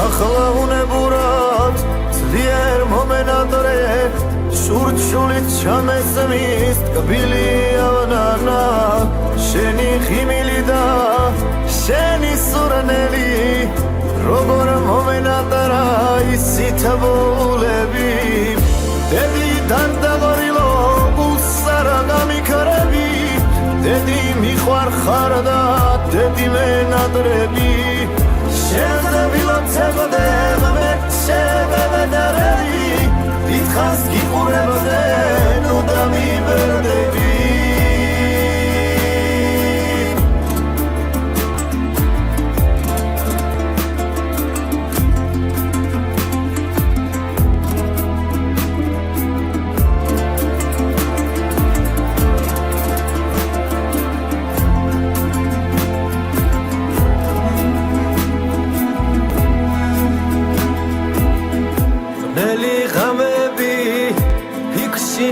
ახლა უნებურად ძლიერ მომენატრე შურჩულით ჩამესმის ტკბილი ავნანა შენი ხიმილი და შენი სურნელი როგორ მომენატრა ისიც ბოლები დედი დანდაღორილო უსარა გამიქრები დედი მიხვარ ხარ და დედი მენატრები შენზე ვილოცებოდე მე შევედარები დიდხანს გიყურებოდე ნუ დამიბერდები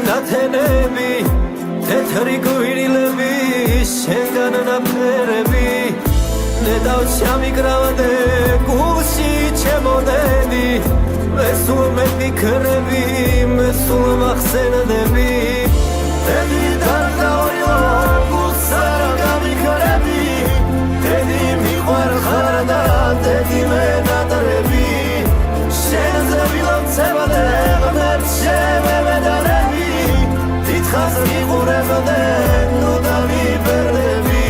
ნათენები თეთრი გვირილები შენგან ნაფერები ნედავ ჩამიგრავდე გულში ჩემოდედი მე სულ მეკრები მე სულ მახსენდები დედი დანდაორილო გულსარა გამიქრები დედი მიყვარ ხარ და დედი მენატრები შენზე ვილოცებოდე მე შევედარები ხას გიყურებოდე ნუ დამიბერდები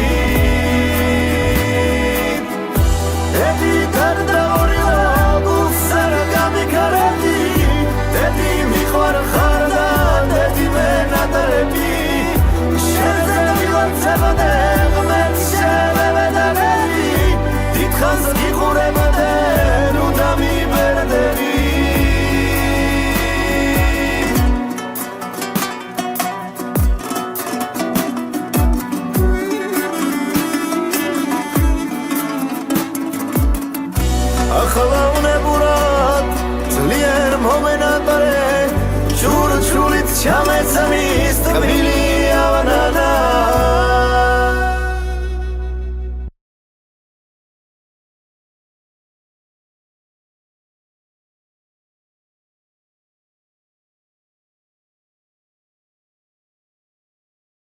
დედი დანდაორილო გულსარა გამიქრები დედი მიყვარ ხარ და დედი მენატრები შენზე ვილოცებოდე მე შევედარები დიდხანს გიყურებოდე ნუ დამიბერდები ახლა უნებურად ძლიერ მომენატრე შურჩულით ჩამესმის ტკბილი